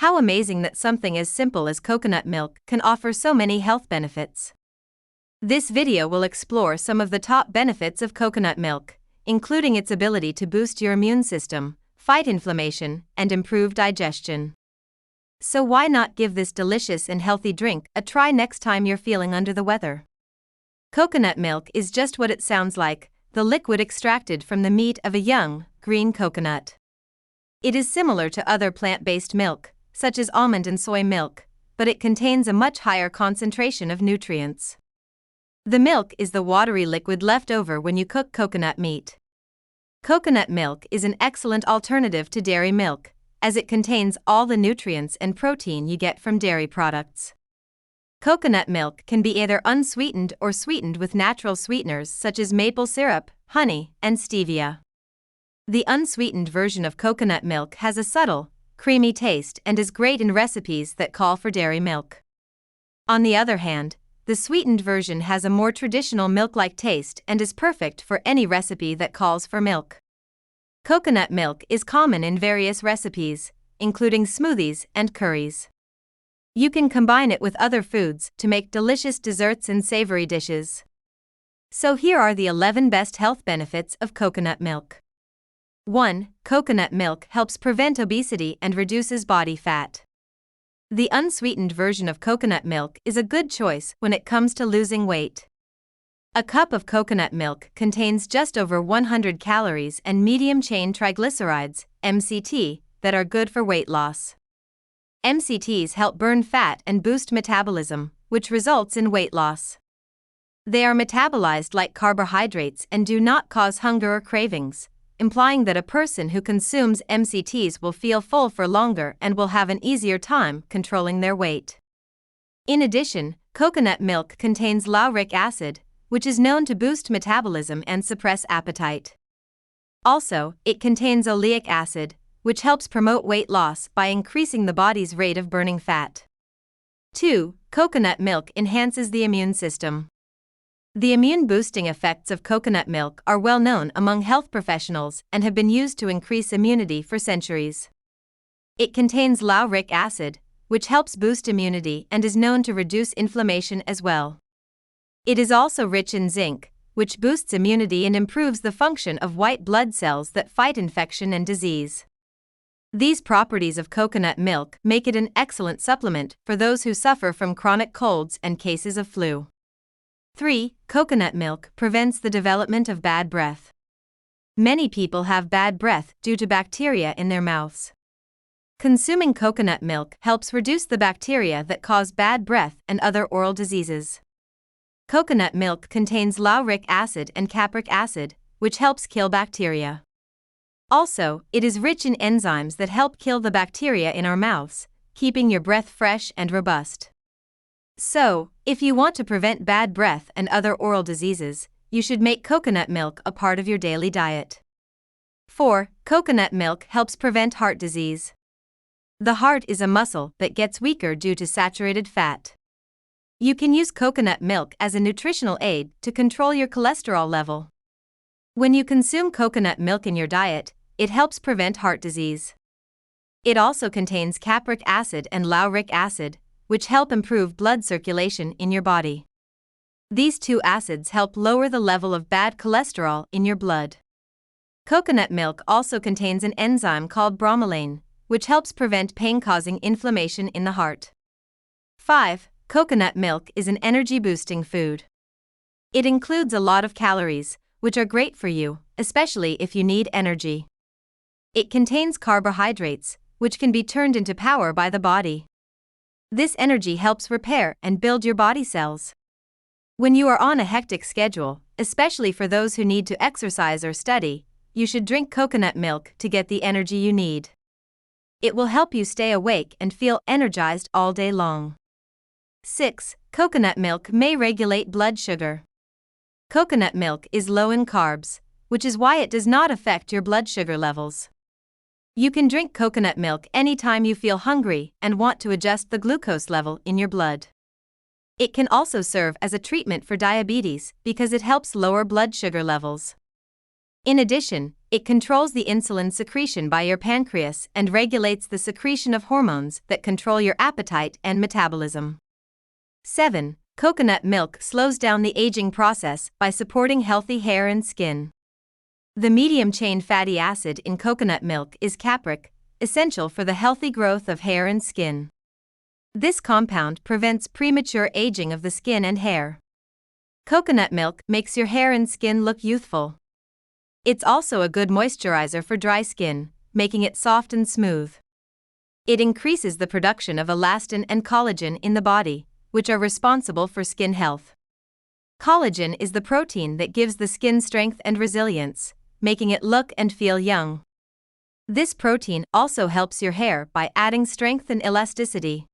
How amazing that something as simple as coconut milk can offer so many health benefits. This video will explore some of the top benefits of coconut milk, including its ability to boost your immune system, fight inflammation, and improve digestion. So why not give this delicious and healthy drink a try next time you're feeling under the weather? Coconut milk is just what it sounds like, the liquid extracted from the meat of a young, green coconut. It is similar to other plant-based milk, such as almond and soy milk, but it contains a much higher concentration of nutrients. The milk is the watery liquid left over when you cook coconut meat. Coconut milk is an excellent alternative to dairy milk, as it contains all the nutrients and protein you get from dairy products. Coconut milk can be either unsweetened or sweetened with natural sweeteners such as maple syrup, honey, and stevia. The unsweetened version of coconut milk has a subtle, creamy taste and is great in recipes that call for dairy milk. On the other hand, the sweetened version has a more traditional milk-like taste and is perfect for any recipe that calls for milk. Coconut milk is common in various recipes, including smoothies and curries. You can combine it with other foods to make delicious desserts and savory dishes. So here are the 11 best health benefits of coconut milk. 1. Coconut milk helps prevent obesity and reduces body fat. The unsweetened version of coconut milk is a good choice when it comes to losing weight. A cup of coconut milk contains just over 100 calories and medium-chain triglycerides, MCT, that are good for weight loss. MCTs help burn fat and boost metabolism, which results in weight loss. They are metabolized like carbohydrates and do not cause hunger or cravings, implying that a person who consumes MCTs will feel full for longer and will have an easier time controlling their weight. In addition, coconut milk contains lauric acid, which is known to boost metabolism and suppress appetite. Also, it contains oleic acid, which helps promote weight loss by increasing the body's rate of burning fat. 2. Coconut milk enhances the immune system. The immune-boosting effects of coconut milk are well known among health professionals and have been used to increase immunity for centuries. It contains lauric acid, which helps boost immunity and is known to reduce inflammation as well. It is also rich in zinc, which boosts immunity and improves the function of white blood cells that fight infection and disease. These properties of coconut milk make it an excellent supplement for those who suffer from chronic colds and cases of flu. 3. Coconut milk prevents the development of bad breath. Many people have bad breath due to bacteria in their mouths. Consuming coconut milk helps reduce the bacteria that cause bad breath and other oral diseases. Coconut milk contains lauric acid and capric acid, which helps kill bacteria. Also, it is rich in enzymes that help kill the bacteria in our mouths, keeping your breath fresh and robust. So, if you want to prevent bad breath and other oral diseases, you should make coconut milk a part of your daily diet. 4. Coconut milk helps prevent heart disease. The heart is a muscle that gets weaker due to saturated fat. You can use coconut milk as a nutritional aid to control your cholesterol level. When you consume coconut milk in your diet, it helps prevent heart disease. It also contains capric acid and lauric acid, which help improve blood circulation in your body. These two acids help lower the level of bad cholesterol in your blood. Coconut milk also contains an enzyme called bromelain, which helps prevent pain-causing inflammation in the heart. 5. Coconut milk is an energy-boosting food. It includes a lot of calories, which are great for you, especially if you need energy. It contains carbohydrates, which can be turned into power by the body. This energy helps repair and build your body cells. When you are on a hectic schedule, especially for those who need to exercise or study, you should drink coconut milk to get the energy you need. It will help you stay awake and feel energized all day long. 6. Coconut milk may regulate blood sugar. Coconut milk is low in carbs, which is why it does not affect your blood sugar levels. You can drink coconut milk anytime you feel hungry and want to adjust the glucose level in your blood. It can also serve as a treatment for diabetes because it helps lower blood sugar levels. In addition, It controls the insulin secretion by your pancreas and regulates the secretion of hormones that control your appetite and metabolism. 7. Coconut milk slows down the aging process by supporting healthy hair and skin. The medium-chain fatty acid in coconut milk is capric, essential for the healthy growth of hair and skin. This compound prevents premature aging of the skin and hair. Coconut milk makes your hair and skin look youthful. It's also a good moisturizer for dry skin, making it soft and smooth. It increases the production of elastin and collagen in the body, which are responsible for skin health. Collagen is the protein that gives the skin strength and resilience, making it look and feel young. This protein also helps your hair by adding strength and elasticity.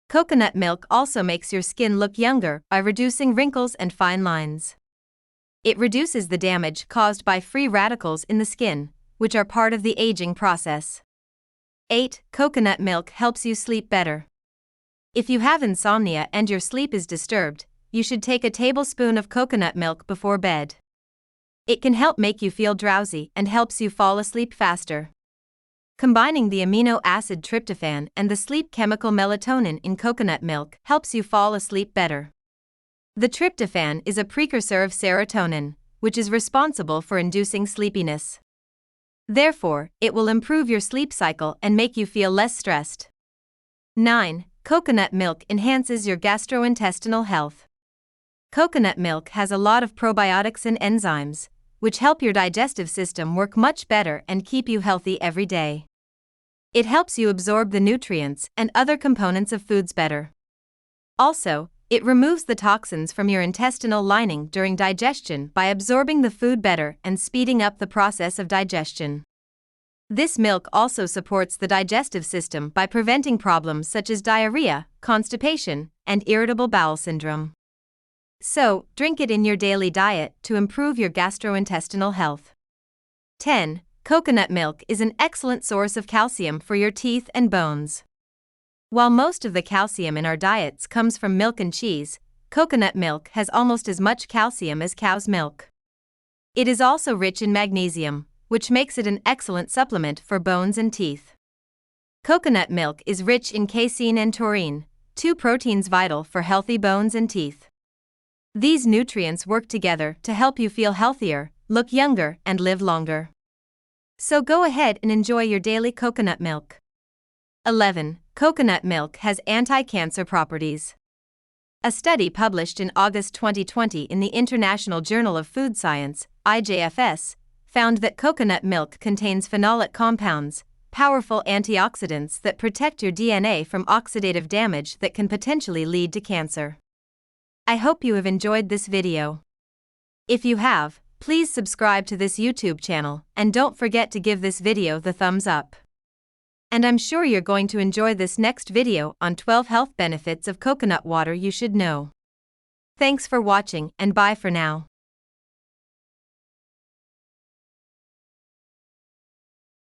Coconut milk also makes your skin look younger by reducing wrinkles and fine lines. It reduces the damage caused by free radicals in the skin, which are part of the aging process. 8. Coconut milk helps you sleep better. If you have insomnia and your sleep is disturbed, you should take a tablespoon of coconut milk before bed. It can help make you feel drowsy and helps you fall asleep faster. Combining the amino acid tryptophan and the sleep chemical melatonin in coconut milk helps you fall asleep better. The tryptophan is a precursor of serotonin, which is responsible for inducing sleepiness. Therefore, it will improve your sleep cycle and make you feel less stressed. 9. Coconut milk enhances your gastrointestinal health. Coconut milk has a lot of probiotics and enzymes, which help your digestive system work much better and keep you healthy every day. It helps you absorb the nutrients and other components of foods better. Also, it removes the toxins from your intestinal lining during digestion by absorbing the food better and speeding up the process of digestion. This milk also supports the digestive system by preventing problems such as diarrhea, constipation, and irritable bowel syndrome. So, drink it in your daily diet to improve your gastrointestinal health. 10. Coconut milk is an excellent source of calcium for your teeth and bones. While most of the calcium in our diets comes from milk and cheese, coconut milk has almost as much calcium as cow's milk. It is also rich in magnesium, which makes it an excellent supplement for bones and teeth. Coconut milk is rich in casein and taurine, two proteins vital for healthy bones and teeth. These nutrients work together to help you feel healthier, look younger, and live longer. So go ahead and enjoy your daily coconut milk. 11. Coconut milk has anti-cancer properties. A study published in August 2020 in the International Journal of Food Science, IJFS, found that coconut milk contains phenolic compounds, powerful antioxidants that protect your DNA from oxidative damage that can potentially lead to cancer. I hope you have enjoyed this video. If you have, please subscribe to this YouTube channel and don't forget to give this video the thumbs up. And I'm sure you're going to enjoy this next video on 12 health benefits of coconut water you should know. Thanks for watching and bye for now.